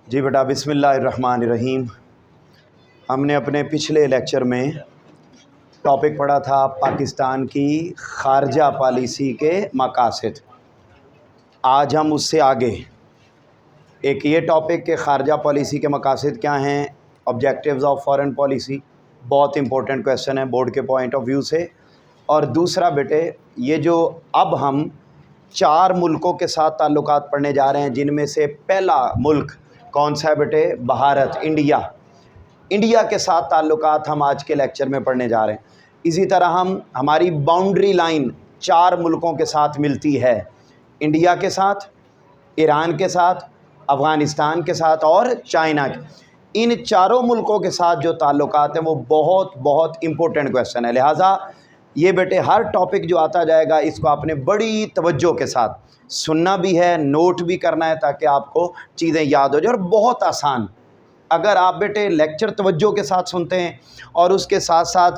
जी बेटा, बिस्मिल्लाहिर्रहमानिर्रहीम। हमने अपने पिछले लेक्चर में टॉपिक पढ़ा था पाकिस्तान की ख़ारजा पॉलिसी के मकासद। आज हम उससे आगे एक ये टॉपिक के ख़ारजा पॉलिसी के मकासद क्या हैं, ऑब्जेक्टिव्स ऑफ फॉरेन पॉलिसी, बहुत इंपॉर्टेंट क्वेश्चन है बोर्ड के पॉइंट ऑफ व्यू से। और दूसरा बेटे, ये जो अब हम 4 मुल्कों के साथ ताल्लुकात पढ़ने जा रहे हैं, जिनमें से पहला मुल्क कौन सा है बेटे? भारत, इंडिया के साथ ताल्लुकात हम आज के लेक्चर में पढ़ने जा रहे हैं। इसी तरह हमारी बाउंड्री लाइन 4 मुल्कों के साथ मिलती है, इंडिया के साथ, ईरान के साथ, अफ़गानिस्तान के साथ और चाइना के। इन चारों मुल्कों के साथ जो ताल्लुकात हैं वो बहुत बहुत इम्पोर्टेंट क्वेश्चन है। लिहाजा ये बेटे हर टॉपिक जो आता जाएगा इसको आपने बड़ी तवज्जो के साथ सुनना भी है, नोट भी करना है, ताकि आपको चीज़ें याद हो जाए। और बहुत आसान, अगर आप बेटे लेक्चर तवज्जो के साथ सुनते हैं और उसके साथ साथ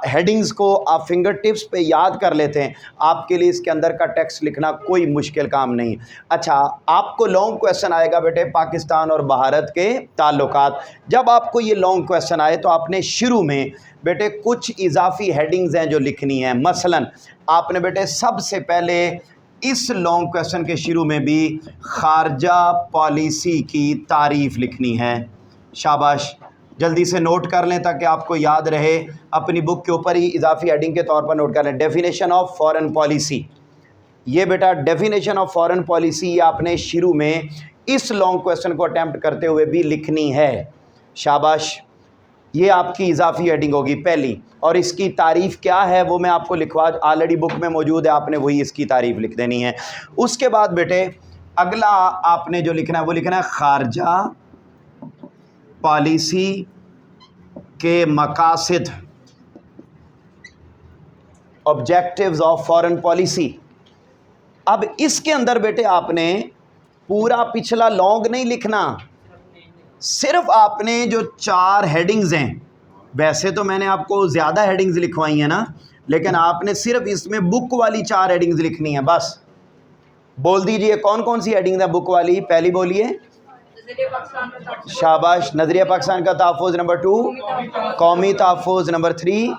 हेडिंग्स को आप फिंगर टिप्स पे याद कर लेते हैं, आपके लिए इसके अंदर का टेक्स्ट लिखना कोई मुश्किल काम नहीं। अच्छा, आपको लॉन्ग क्वेश्चन आएगा बेटे पाकिस्तान और भारत के ताल्लुकात। जब आपको ये लॉन्ग क्वेश्चन आए तो आपने शुरू में बेटे कुछ इजाफी हेडिंग्स हैं जो लिखनी है। मसलन आपने बेटे सबसे पहले इस लॉन्ग क्वेश्चन के शुरू में भी ख़ारजा पॉलिसी की तारीफ़ लिखनी है। शाबाश, जल्दी से नोट कर लें ताकि आपको याद रहे। अपनी बुक के ऊपर ही इजाफी हेडिंग के तौर पर नोट कर लें। डेफिनेशन ऑफ फॉरेन पॉलिसी, ये बेटा डेफिनेशन ऑफ फॉरेन पॉलिसी आपने शुरू में इस लॉन्ग क्वेश्चन को अटैम्प्ट करते हुए भी लिखनी है। शाबाश, ये आपकी इजाफी हेडिंग होगी पहली। और इसकी तारीफ़ क्या है वो मैं आपको लिखवा, ऑलरेडी बुक में मौजूद है, आपने वही इसकी तारीफ़ लिख देनी है। उसके बाद बेटे अगला आपने जो लिखना है वो लिखना है ख़ारजा पॉलिसी के मकासद, ऑब्जेक्टिव्स ऑफ फॉरेन पॉलिसी। अब इसके अंदर बेटे आपने पूरा पिछला लॉन्ग नहीं लिखना, सिर्फ आपने जो 4 हेडिंग्स हैं, वैसे तो मैंने आपको ज़्यादा हेडिंग्स लिखवाई हैं ना, लेकिन आपने सिर्फ इसमें बुक वाली 4 हेडिंग्स लिखनी है बस। बोल दीजिए कौन कौन सी हेडिंग्स है बुक वाली? पहली बोलिए। शाबाश, नजरिया पाकिस्तान का तहफ़्फ़ुज़। नंबर 2 कौमी तहफ़्फ़ुज़। नंबर 3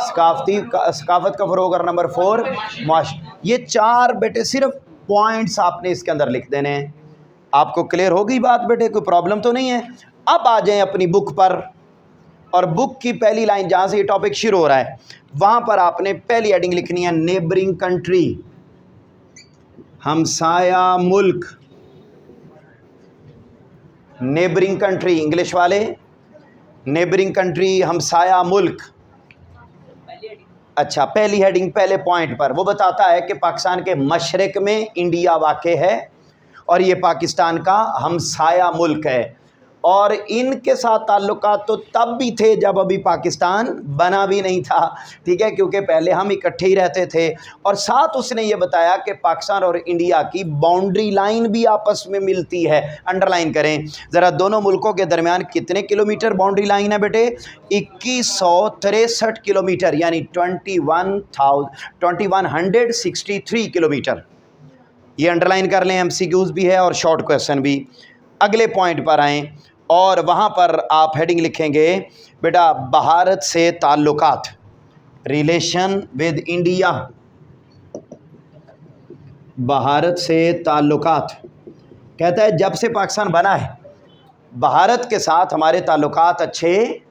सकाफ़त का फ़रोग़। और नंबर 4 माश। ये 4 बेटे सिर्फ पॉइंट्स आपने इसके अंदर लिख देने हैं। आपको क्लियर हो गई बात बेटे? कोई प्रॉब्लम तो नहीं है? अब आ जाएं अपनी बुक पर, और बुक की पहली लाइन जहाँ से ये टॉपिक शुरू हो रहा है वहाँ पर आपने पहली हेडिंग लिखनी है नेबरिंग कंट्री, हमसाया मुल्क। नेबरिंग कंट्री, इंग्लिश वाले, नेबरिंग कंट्री, हमसाया मुल्क। अच्छा, पहली हेडिंग पहले पॉइंट पर वो बताता है कि पाकिस्तान के मशरक़ में इंडिया वाक़े है और ये पाकिस्तान का हमसाया मुल्क है। और इनके साथ ताल्लुकात तो तब भी थे जब अभी पाकिस्तान बना भी नहीं था, ठीक है, क्योंकि पहले हम इकट्ठे ही रहते थे। और साथ उसने ये बताया कि पाकिस्तान और इंडिया की बाउंड्री लाइन भी आपस में मिलती है। अंडरलाइन करें ज़रा, दोनों मुल्कों के दरमियान कितने किलोमीटर बाउंड्री लाइन है बेटे? 2163 किलोमीटर, यानी 2163 किलोमीटर। ये अंडरलाइन कर लें, एमसीक्यूज़ भी है और शॉर्ट क्वेश्चन भी। अगले पॉइंट पर आएँ और वहाँ पर आप हेडिंग लिखेंगे बेटा भारत से ताल्लुकात, रिलेशन विद इंडिया। भारत से ताल्लुकात कहता है जब से पाकिस्तान बना है भारत के साथ हमारे ताल्लुकात अच्छे,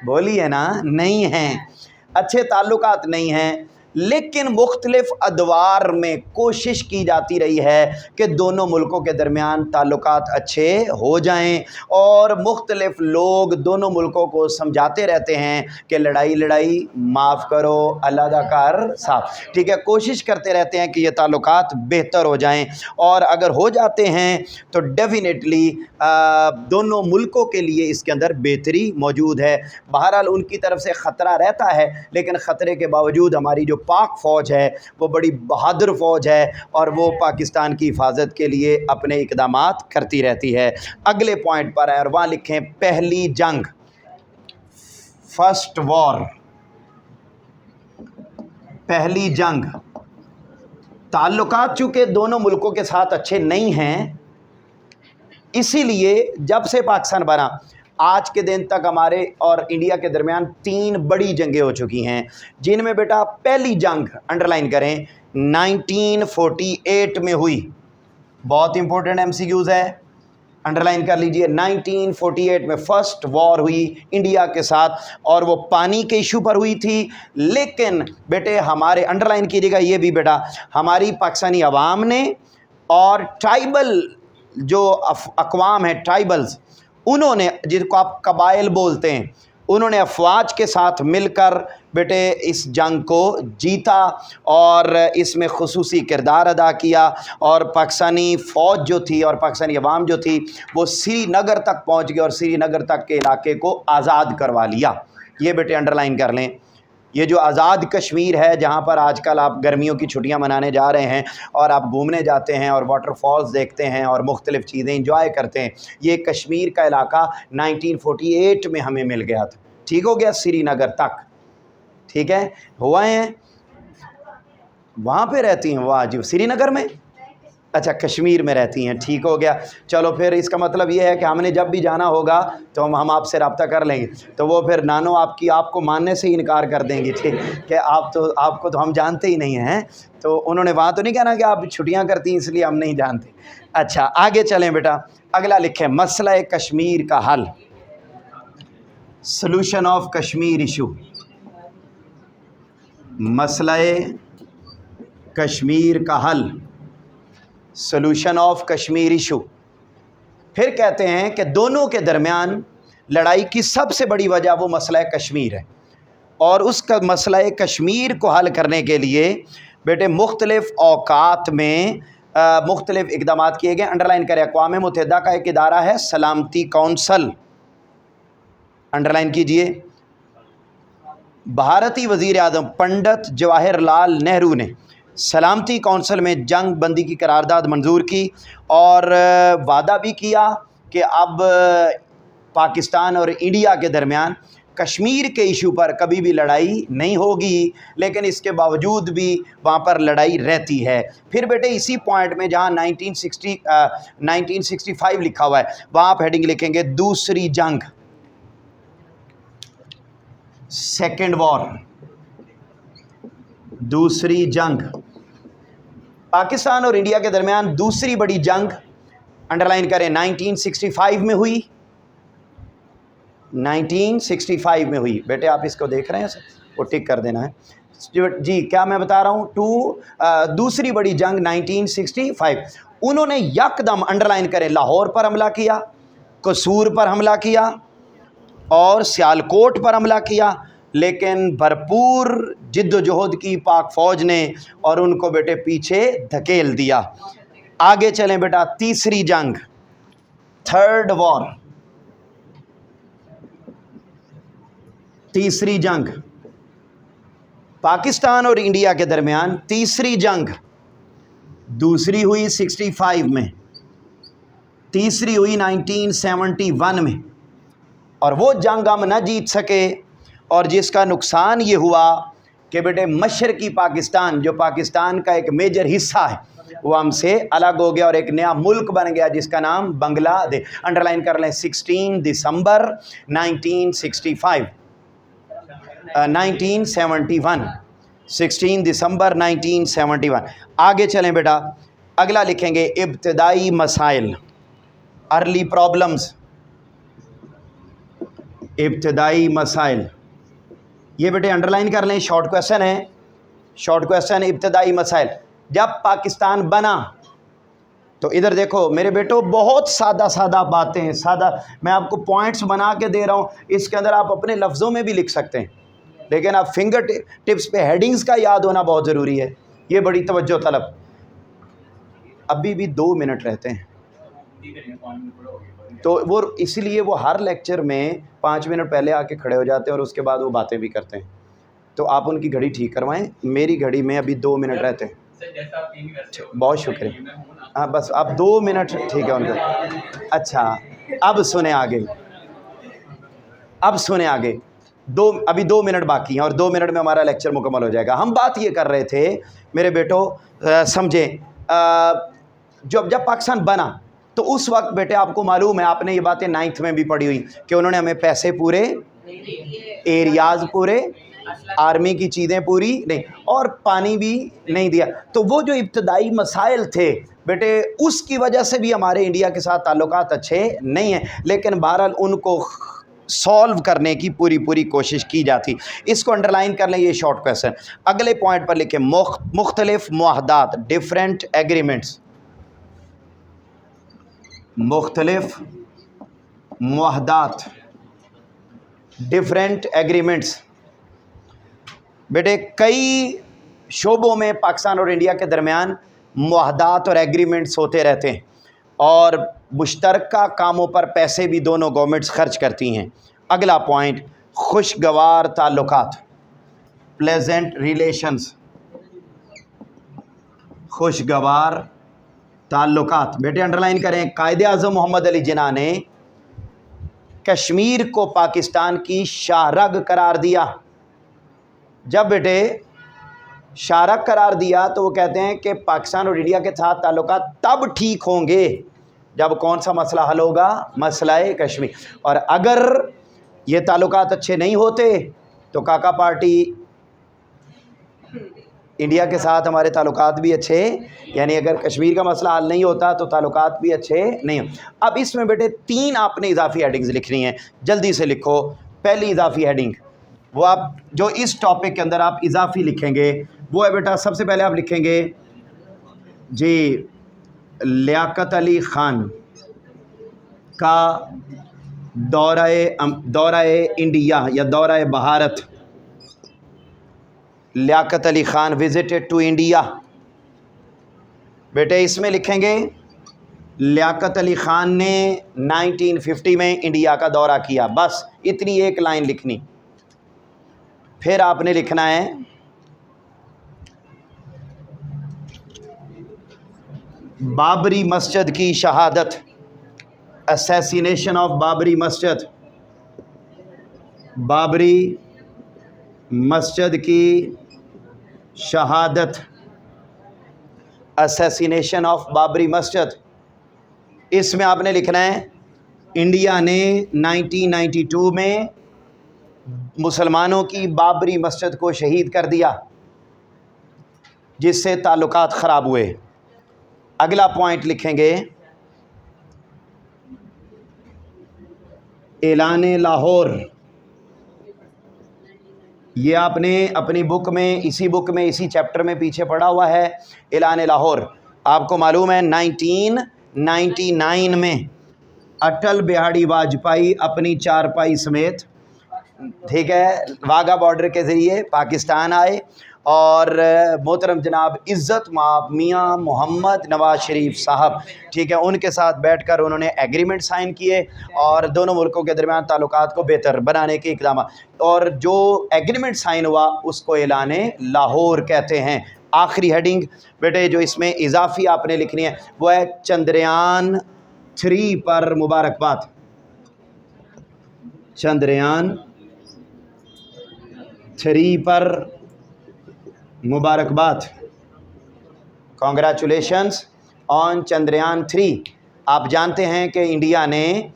बोलिए ना, नहीं हैं, अच्छे ताल्लुकात नहीं हैं। लेकिन मुख्तलिफ अदवार में कोशिश की जाती रही है कि दोनों मुल्कों के दरमियान ताल्लुकात अच्छे हो जाएं, और मुख्तलिफ लोग दोनों मुल्कों को समझाते रहते हैं कि लड़ाई लड़ाई माफ़ करो, अलहदा कर साफ, ठीक है, कोशिश करते रहते हैं कि ये ताल्लुकात बेहतर हो जाएं। और अगर हो जाते हैं तो डेफिनेटली दोनों मुल्कों के लिए इसके अंदर बेहतरी मौजूद है। बहरहाल उनकी तरफ से ख़तरा रहता है, लेकिन ख़तरे के बावजूद हमारी जो पाक फ़ौज है वो बड़ी बहादुर फ़ौज है और वो पाकिस्तान की हिफाजत के लिए अपने इक़दामात करती रहती है। अगले पॉइंट पर है और वहाँ लिखें पहली जंग, फर्स्ट वॉर, पहली जंग। ताल्लुकात चूँकि दोनों मुल्कों के साथ अच्छे नहीं हैं, इसीलिए जब से पाकिस्तान बना आज के दिन तक हमारे और इंडिया के दरमियान 3 बड़ी जंगें हो चुकी हैं, जिनमें बेटा पहली जंग अंडरलाइन करें 1948 में हुई। बहुत इंपॉर्टेंट एमसीक्यूज है, अंडरलाइन कर लीजिए। 1948 में फर्स्ट वॉर हुई इंडिया के साथ और वो पानी के इशू पर हुई थी। लेकिन बेटे हमारे, अंडरलाइन कीजिएगा ये भी बेटा, हमारी पाकिस्तानी अवाम ने और ट्राइबल जो अकवाम है, ट्राइबल्स, उन्होंने, जिनको आप कबाइल बोलते हैं, उन्होंने अफवाज के साथ मिलकर बेटे इस जंग को जीता और इसमें खुसूसी किरदार अदा किया। और पाकिस्तानी फ़ौज जो थी और पाकिस्तानी अवाम जो थी वो श्रीनगर तक पहुंच गई और श्रीनगर तक के इलाके को आज़ाद करवा लिया। ये बेटे अंडरलाइन कर लें। ये जो आज़ाद कश्मीर है, जहाँ पर आजकल आप गर्मियों की छुट्टियाँ मनाने जा रहे हैं और आप घूमने जाते हैं और वाटरफॉल्स देखते हैं और मुख्तलिफ़ चीज़ें इंजॉय करते हैं, ये कश्मीर का इलाका 1948 में हमें मिल गया था। ठीक हो गया, श्रीनगर तक, ठीक है, हुआ है। वहाँ पे रहती हैं वो आज श्रीनगर में? अच्छा, कश्मीर में रहती हैं, ठीक हो गया। चलो फिर इसका मतलब ये है कि हमने जब भी जाना होगा तो हम आपसे रब्ता कर लेंगे। तो वो फिर नानो आपको मानने से ही इनकार कर देंगी, ठीक, कि आपको तो हम जानते ही नहीं हैं। तो उन्होंने वहाँ तो नहीं कहना कि आप छुट्टियाँ करती हैं इसलिए हम नहीं जानते। अच्छा, आगे चलें बेटा, अगला लिखें, मसला कश्मीर का हल, सॉल्यूशन ऑफ कश्मीर इशू। मसला कश्मीर का हल, सॉल्यूशन ऑफ कश्मीर इशू। फिर कहते हैं कि दोनों के दरमियान लड़ाई की सबसे बड़ी वजह वो मसला कश्मीर है और उसका मसला कश्मीर को हल करने के लिए बेटे मुख्तलिफ़ औकात में मुख्तलिफ़ इक़दाम किए गए। अंडरलाइन करें, अक़वाम मुत्तहिदा का एक इदारा है सलामती कौंसल, अंडरलाइन कीजिए। भारतीय वज़ीर आज़म पंडित जवाहरलाल नेहरू ने सलामती कौंसल में जंग बंदी की करारदाद मंजूर की और वादा भी किया कि अब पाकिस्तान और इंडिया के दरमियान कश्मीर के इशू पर कभी भी लड़ाई नहीं होगी। लेकिन इसके बावजूद भी वहाँ पर लड़ाई रहती है। फिर बेटे इसी पॉइंट में जहाँ 1965 लिखा हुआ है, वहाँ आप हेडिंग लिखेंगे दूसरी जंग, सेकेंड वॉर, दूसरी जंग। पाकिस्तान और इंडिया के दरमियान दूसरी बड़ी जंग अंडरलाइन करें 1965 में हुई, 1965 में हुई। बेटे आप इसको देख रहे हैं, वो टिक कर देना है जी। क्या मैं बता रहा हूँ, दूसरी बड़ी जंग 1965। उन्होंने यकदम अंडरलाइन करें लाहौर पर हमला किया, कसूर पर हमला किया और सियालकोट पर हमला किया। लेकिन भरपूर जिद्दोजहद की पाक फ़ौज ने और उनको बेटे पीछे धकेल दिया। आगे चलें बेटा, तीसरी जंग, थर्ड वॉर, तीसरी जंग पाकिस्तान और इंडिया के दरमियान, तीसरी जंग। दूसरी हुई 65 में, तीसरी हुई 1971 में और वो जंग हम न जीत सके और जिसका नुकसान ये हुआ कि बेटे मशरकी पाकिस्तान, जो पाकिस्तान का एक मेजर हिस्सा है, वो हमसे अलग हो गया और एक नया मुल्क बन गया जिसका नाम बांग्लादेश। अंडरलाइन कर लें, 16 दिसंबर 1965, 1971, 16 दिसंबर 1971। आगे चलें बेटा, अगला लिखेंगे इब्तदाई मसाइल, अर्ली प्रॉब्लम्स, इब्तदाई मसाइल। ये बेटे अंडरलाइन कर लें, शॉर्ट क्वेश्चन है, शॉर्ट क्वेश्चन, इब्तदाई मसाइल। जब पाकिस्तान बना तो इधर देखो मेरे बेटो, बहुत सादा सादा बातें हैं, सादा, मैं आपको पॉइंट्स बना के दे रहा हूँ, इसके अंदर आप अपने लफ्ज़ों में भी लिख सकते हैं, लेकिन आप फिंगर टिप्स पे हेडिंग्स का याद होना बहुत ज़रूरी है। ये बड़ी तवज्जो तलब। अभी भी 2 मिनट रहते हैं तो वो इसलिए वो हर लेक्चर में 5 मिनट पहले आके खड़े हो जाते हैं और उसके बाद वो बातें भी करते हैं। तो आप उनकी घड़ी ठीक करवाएं, मेरी घड़ी में अभी 2 मिनट रहते हैं। बहुत शुक्रिया। हाँ बस अब 2 मिनट ठीक है उनको। अच्छा अब सुने आगे, अब सुने आगे, अभी 2 मिनट बाकी हैं और 2 मिनट में हमारा लेक्चर मुकम्मल हो जाएगा। हम बात ये कर रहे थे मेरे बेटो, समझें, जब पाकिस्तान बना तो उस वक्त बेटे आपको मालूम है, आपने ये बातें 9th में भी पढ़ी हुई कि उन्होंने हमें पैसे पूरे, एरियाज पूरे, आर्मी की चीज़ें पूरी नहीं, और पानी भी नहीं दिया। तो वो जो इब्तदाई मसाइल थे बेटे, उसकी वजह से भी हमारे इंडिया के साथ ताल्लुकात अच्छे नहीं हैं, लेकिन बहरहाल उनको सॉल्व करने की पूरी कोशिश की जाती। इसको अंडरलाइन कर लें, ये शॉर्ट क्वेश्चन। अगले पॉइंट पर लिखें मुख्तलिफ मुआहदात, डिफरेंट एग्रीमेंट्स, मुख्तलिफ मुआहदात, डिफरेंट एग्रीमेंट्स। बेटे कई शोबों में पाकिस्तान और इंडिया के दरमियान मुआहदात और एग्रीमेंट्स होते रहते हैं, और मुश्तरका कामों पर पैसे भी दोनों गवर्नमेंट्स खर्च करती हैं। अगला पॉइंट, खुशगवार ताल्लुकात, प्लेजेंट रिलेशंस, खुशगवार ताल्लुकात। बेटे अंडरलाइन करें, कायदे आज़म मोहम्मद अली जिन्ना ने कश्मीर को पाकिस्तान की शाहरग करार दिया। जब बेटे शाहरग करार दिया तो वो कहते हैं कि पाकिस्तान और इंडिया के साथ ताल्लुकात तब ठीक होंगे जब कौन सा मसला हल होगा, मसला कश्मीर। और अगर ये ताल्लुकात अच्छे नहीं होते तो काका पार्टी इंडिया के साथ हमारे ताल्लुकात भी अच्छे, यानी अगर कश्मीर का मसला हल नहीं होता तो ताल्लुकात भी अच्छे नहीं हो। अब इसमें बेटे 3 आपने इजाफी हेडिंग्स लिखनी हैं, जल्दी से लिखो। पहली इजाफी हेडिंग वो आप जो इस टॉपिक के अंदर आप इजाफी लिखेंगे वो है बेटा, सबसे पहले आप लिखेंगे जी लियाकत अली ख़ान का दौराए इंडिया या दौराए Bharat. Liaquat Ali Khan visited to India. बेटे इसमें लिखेंगे लियाकत अली ख़ान ने 1950 में इंडिया का दौरा किया, बस इतनी एक लाइन लिखनी। फिर आपने लिखना है बाबरी मस्जिद की शहादत, असैसिनेशन ऑफ बाबरी मस्जिद, बाबरी मस्जिद की शहादत, असैसिनेशन ऑफ बाबरी मस्जिद। इसमें आपने लिखना है इंडिया ने 1992 में मुसलमानों की बाबरी मस्जिद को शहीद कर दिया, जिससे ताल्लुकात ख़राब हुए। अगला पॉइंट लिखेंगे ऐलाने लाहौर। ये आपने अपनी बुक में, इसी चैप्टर में पीछे पढ़ा हुआ है। ऐलाने लाहौर आपको मालूम है 1999 में अटल बिहारी वाजपेयी अपनी चारपाई समेत, ठीक है, वाघा बॉर्डर के ज़रिए पाकिस्तान आए और मोहतरम जनाब इज़्ज़त माब मियाँ मोहम्मद नवाज़ शरीफ साहब, ठीक है, उनके साथ बैठकर उन्होंने एग्रीमेंट साइन किए और दोनों मुल्कों के दरमियान ताल्लुकात को बेहतर बनाने के इक़दाम, और जो एग्रीमेंट साइन हुआ उसको ऐलाने लाहौर कहते हैं। आखिरी हेडिंग बेटे जो इसमें इजाफी आपने लिखनी है वो है चंद्रयान 3 पर मुबारकबाद। चंद्रयान 3 पर मुबारकबाद, कॉन्ग्रेचुलेशंस ऑन चंद्रयान 3। आप जानते हैं कि इंडिया ने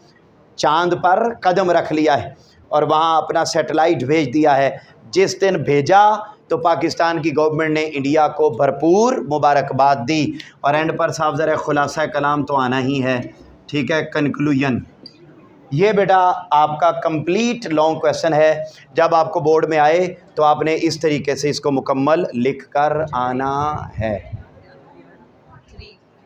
चांद पर कदम रख लिया है और वहाँ अपना सैटेलाइट भेज दिया है। जिस दिन भेजा तो पाकिस्तान की गवर्नमेंट ने इंडिया को भरपूर मुबारकबाद दी। और एंड पर साहब ज़रा खुलासा कलाम तो आना ही है, ठीक है, कंक्लूजन। ये बेटा आपका कंप्लीट लॉन्ग क्वेश्चन है। जब आपको बोर्ड में आए तो आपने इस तरीके से इसको मुकम्मल लिख कर आना है।